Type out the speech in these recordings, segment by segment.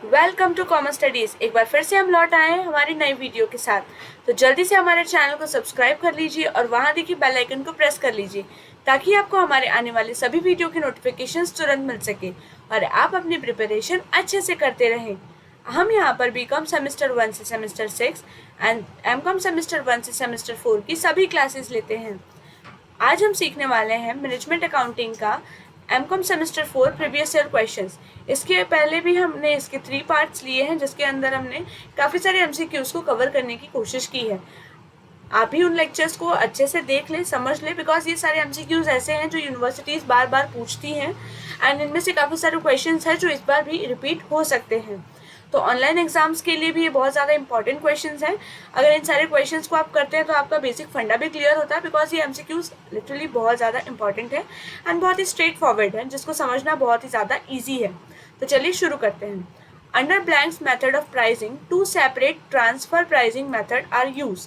Welcome to commerce studies. एक बार फिर से हम लौट आए हैं हमारी नई वीडियो के साथ। तो जल्दी से हमारे चैनल को सब्सक्राइब कर लीजिए और वहां देखिए बेल आइकन को प्रेस कर लीजिए ताकि आपको हमारे आने वाले सभी वीडियो के नोटिफिकेशंस तुरंत मिल सके और आप अपनी प्रिपरेशन अच्छे से करते रहें। हम यहाँ पर बीकॉम सेमेस्टर 1 से सेमेस्टर 6 एंड एमकॉम सेमेस्टर 1 से सेमेस्टर 4 की सभी क्लासेस लेते हैं। आज हम सीखने वाले हैं मैनेजमेंट अकाउंटिंग का M Com semester 4 previous year questions. इसके पहले भी हमने इसके 3 पार्ट्स लिए हैं जिसके अंदर हमने काफ़ी सारे एमसीक्यूज को कवर करने की कोशिश की है। आप भी उन लेक्चर्स को अच्छे से देख लें, समझ लें, बिकॉज ये सारे एमसीक्यूज ऐसे हैं जो यूनिवर्सिटीज़ बार बार पूछती हैं एंड इनमें से काफ़ी सारे क्वेश्चंस हैं जो इस बार भी रिपीट हो सकते हैं। तो ऑनलाइन एग्जाम्स के लिए भी ये बहुत ज़्यादा इंपॉर्टेंट क्वेश्चंस हैं। अगर इन सारे क्वेश्चंस को आप करते हैं तो आपका बेसिक फंडा भी क्लियर होता है, बिकॉज ये एमसीक्यूज लिटरली बहुत ज़्यादा इंपॉर्टेंट है एंड बहुत ही स्ट्रेट फॉरवर्ड है जिसको समझना बहुत ही ज़्यादा ईजी है। तो चलिए शुरू करते हैं। Under blanks method of pricing two separate transfer pricing method are use.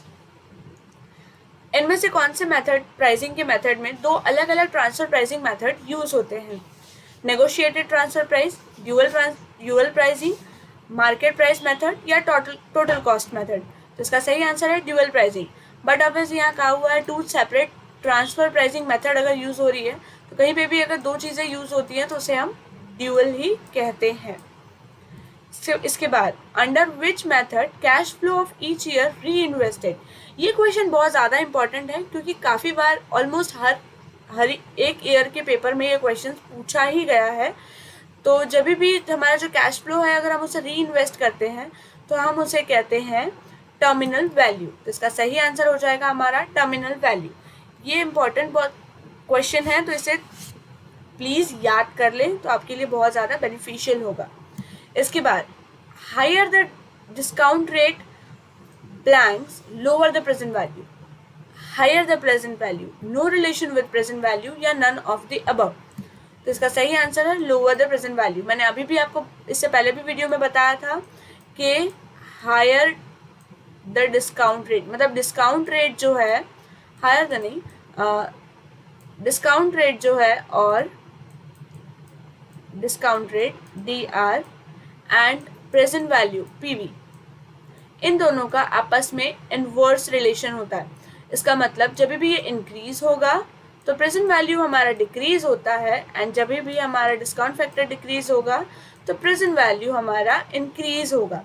इनमें से कौन से मेथड, प्राइसिंग के मेथड में दो अलग अलग ट्रांसफर प्राइसिंग मेथड यूज होते हैं? Negotiated transfer price, dual pricing, market price method या टोटल कॉस्ट मेथड। तो इसका सही आंसर है ड्यूअल प्राइसिंग। बट अब यहाँ कहा हुआ है two separate transfer pricing method अगर यूज हो रही है तो कहीं पे भी अगर दो चीज़ें यूज होती हैं तो उसे हम ड्यूअल ही कहते हैं। इसके बाद under which method cash flow of each year री इन्वेस्टेड। ये क्वेश्चन बहुत ज़्यादा इंपॉर्टेंट है क्योंकि काफ़ी बार ऑलमोस्ट हर एक ईयर के पेपर में ये क्वेश्चन पूछा ही गया है। तो जब भी हमारा जो कैश फ्लो है अगर हम उसे री इन्वेस्ट करते हैं तो हम उसे कहते हैं टर्मिनल वैल्यू। तो इसका सही आंसर हो जाएगा हमारा टर्मिनल वैल्यू। ये इंपॉर्टेंट बहुत क्वेश्चन है तो इसे प्लीज़ याद कर लें तो आपके लिए बहुत ज़्यादा बेनिफिशियल होगा। इसके बाद higher the discount rate blanks lower the present value. Higher the present value, no relation with present value या नन ऑफ द अबव। तो इसका सही आंसर है लोअर द प्रेजेंट वैल्यू। मैंने अभी भी आपको इससे पहले भी वीडियो में बताया था कि हायर द डिस्काउंट रेट, मतलब डिस्काउंट रेट जो है, हायर द नहीं, डिस्काउंट रेट जो है और discount rate DR and present value PV, इन दोनों का आपस में इनवर्स रिलेशन होता है। इसका मतलब जब भी ये इंक्रीज होगा तो प्रेजेंट वैल्यू हमारा डिक्रीज होता है एंड जब भी हमारा डिस्काउंट फैक्टर डिक्रीज होगा तो प्रेजेंट वैल्यू हमारा इंक्रीज होगा।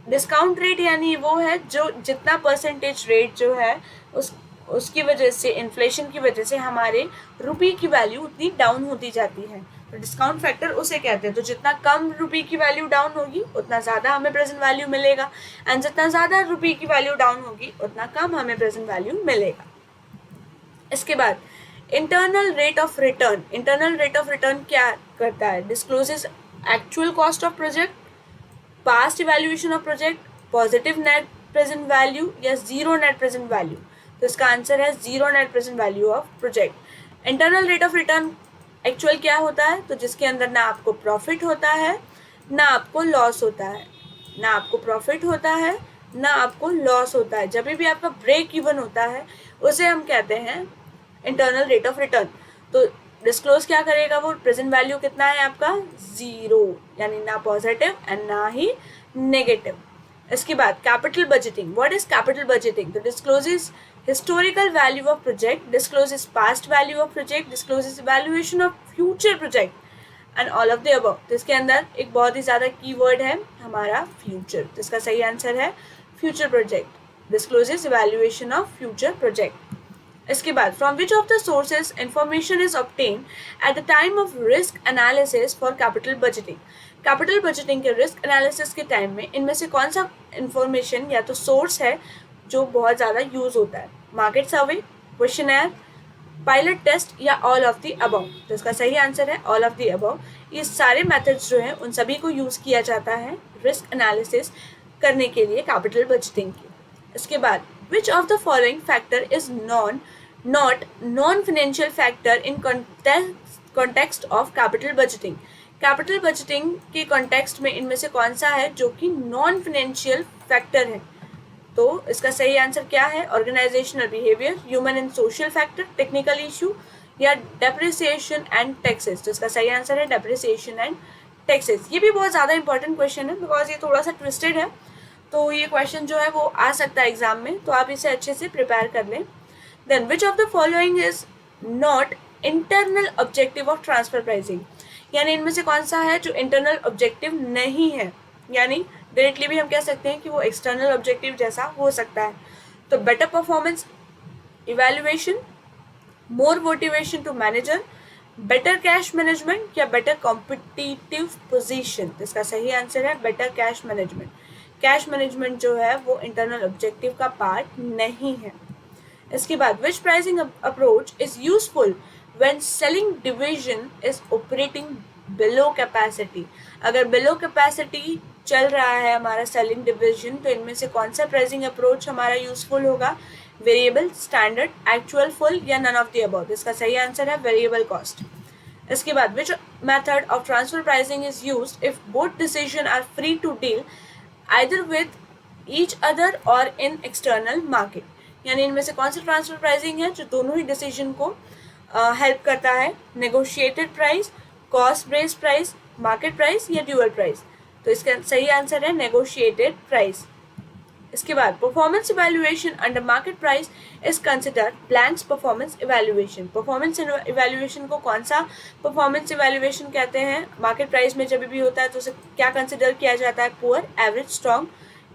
डिस्काउंट रेट यानी वो है जो जितना परसेंटेज रेट जो है उसकी वजह से, इन्फ्लेशन की वजह से हमारे रुपये की वैल्यू उतनी डाउन होती जाती है। तो डिस्काउंट फैक्टर उसे कहते हैं। तो जितना कम रुपये की वैल्यू डाउन होगी उतना ज़्यादा हमें प्रेजेंट वैल्यू मिलेगा एंड जितना ज़्यादा रुपये की वैल्यू डाउन होगी उतना कम हमें प्रेजेंट वैल्यू मिलेगा। इसके बाद internal rate of return. Internal rate of return क्या करता है? Discloses actual cost of project, past evaluation of project, positive net present value या जीरो नेट प्रेजेंट वैल्यू। तो इसका आंसर है zero net present value of project. Internal rate of return actual क्या होता है? तो जिसके अंदर ना आपको प्रॉफिट होता है ना आपको लॉस होता है, ना आपको प्रॉफिट होता है ना आपको लॉस होता है। जब भी आपका ब्रेक इवन होता है उसे हम कहते हैं इंटरनल रेट ऑफ रिटर्न। तो डिस्क्लोज क्या करेगा वो? प्रेजेंट वैल्यू कितना है आपका? जीरो, यानी ना पॉजिटिव एंड ना ही नेगेटिव। इसके बाद capital budgeting. What is capital budgeting? तो discloses historical value of project, discloses past value of project, discloses evaluation of future project and all of the above। तो इसके अंदर एक बहुत ही ज़्यादा कीवर्ड है हमारा फ्यूचर। तो इसका सही आंसर है future project, discloses evaluation of future project। इसके बाद from which of the sources information is obtained at the time of risk analysis for capital budgeting। Capital budgeting के रिस्क एनालिसिस के टाइम में इनमें से कौन सा इंफॉर्मेशन या तो सोर्स है जो बहुत ज़्यादा यूज होता है? Market survey, questionnaire, pilot test या ऑल ऑफ द अबव। तो इसका सही आंसर है ऑल ऑफ द अबव। ये सारे मेथड्स जो हैं उन सभी को यूज़ किया जाता है रिस्क एनालिसिस करने के लिए कैपिटल बजटिंग की। इसके बाद विच of the following factor is not non financial factor in context of capital budgeting. Capital budgeting के कॉन्टेक्स्ट में इनमें से कौन सा है जो कि नॉन फाइनेंशियल फैक्टर है? तो इसका सही आंसर क्या है? Organisational behaviour, human and social factor, technical issue या डेप्रिसिएशन एंड टैक्सेस। तो इसका सही आंसर है डेप्रिसिएशन एंड टैक्सेस, ये भी बहुत ज़्यादा इंपॉर्टेंट क्वेश्चन है बिकॉज ये थोड़ा सा ट्विस्टेड है, तो ये क्वेश्चन जो है वो आ सकता है एग्जाम में, तो आप इसे अच्छे से प्रिपेयर कर लें. Then which of the following is not internal objective of transfer pricing, यानी इनमें से कौन सा है जो इंटरनल ऑब्जेक्टिव नहीं है, यानी डायरेक्टली भी हम कह सकते हैं कि वो एक्सटर्नल ऑब्जेक्टिव जैसा हो सकता है. तो better performance evaluation, more motivation to manager, better cash management या बेटर कॉम्पिटिटिव पोजीशन. इसका सही आंसर है better cash management. Cash management जो है वो इंटरनल ऑब्जेक्टिव का पार्ट नहीं है. इसके बाद which pricing approach is useful when selling division is operating below capacity. अगर बिलो कैपेसिटी चल रहा है हमारा सेलिंग डिवीजन, तो इनमें से कौन सा प्राइसिंग अप्रोच हमारा यूजफुल होगा, वेरिएबल, स्टैंडर्ड, एक्चुअल, फुल या नन ऑफ द अबव. इसका सही आंसर है वेरिएबल कॉस्ट. इसके बाद which method of transfer pricing is used if both decision are free to deal either with each other और in external market. यानी इनमें से कौन सा ट्रांसफर प्राइसिंग है जो दोनों ही डिसीजन को हेल्प करता है, negotiated price, cost based price, market price या ड्यूअल प्राइस. तो इसका सही आंसर है नेगोशिएटेड प्राइस. इसके बाद performance evaluation under market price is consider blanks performance evaluation. Performance evaluation को कौन सा परफॉर्मेंस इवैल्यूएशन कहते हैं, मार्केट प्राइस में जब भी होता है तो उसे क्या कंसिडर किया जाता है, पुअर, एवरेज, स्ट्रॉन्ग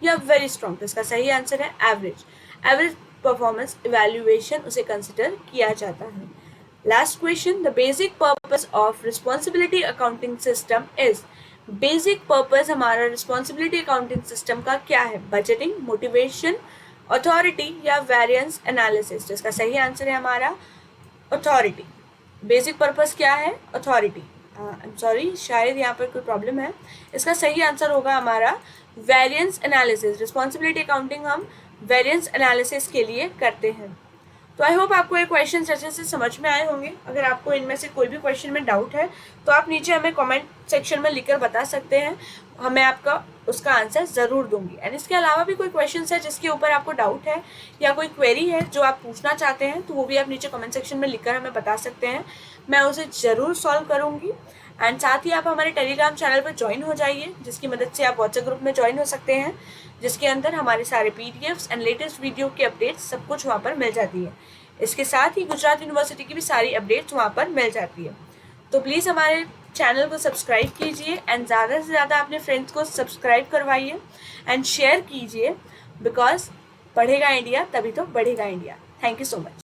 या वेरी स्ट्रॉन्ग. तो इसका सही आंसर है एवरेज. एवरेज परफॉर्मेंस इवैल्यूएशन उसे कंसिडर किया जाता है. Last question, the basic purpose of responsibility accounting system is. Basic purpose हमारा रिस्पॉन्सिबिलिटी अकाउंटिंग सिस्टम का क्या है, बजटिंग, मोटिवेशन, अथॉरिटी या वेरिएंस एनालिसिस. इसका सही आंसर है हमारा अथॉरिटी. बेसिक पर्पस क्या है, अथॉरिटी. सॉरी, शायद यहाँ पर कोई प्रॉब्लम है. इसका सही आंसर होगा हमारा वेरिएंस एनालिसिस. रिस्पॉन्सिबिलिटी अकाउंटिंग हम वेरिएंस एनालिसिस के लिए करते हैं. तो आई होप आपको ये क्वेश्चन अच्छे से समझ में आए होंगे. अगर आपको इनमें से कोई भी क्वेश्चन में डाउट है तो आप नीचे हमें कमेंट सेक्शन में लिखकर बता सकते हैं, हमें आपका उसका आंसर ज़रूर दूंगी. एंड इसके अलावा भी कोई क्वेश्चन है जिसके ऊपर आपको डाउट है या कोई क्वेरी है जो आप पूछना चाहते हैं, तो वो भी आप नीचे कमेंट सेक्शन में लिखकर हमें बता सकते हैं, मैं उसे ज़रूर सॉल्व करूँगी. एंड साथ ही आप हमारे टेलीग्राम चैनल पर ज्वाइन हो जाइए, जिसकी मदद से आप व्हाट्सएप ग्रुप में ज्वाइन हो सकते हैं, जिसके अंदर हमारे सारे PDFs एंड लेटेस्ट वीडियो के अपडेट्स सब कुछ वहाँ पर मिल जाती है. इसके साथ ही गुजरात यूनिवर्सिटी की भी सारी अपडेट्स वहाँ पर मिल जाती है. तो प्लीज़ हमारे चैनल को सब्सक्राइब कीजिए एंड ज़्यादा से ज़्यादा अपने फ्रेंड्स को सब्सक्राइब करवाइए एंड शेयर कीजिए, बिकॉज पढ़ेगा इंडिया तभी तो बढ़ेगा India. Thank you so much.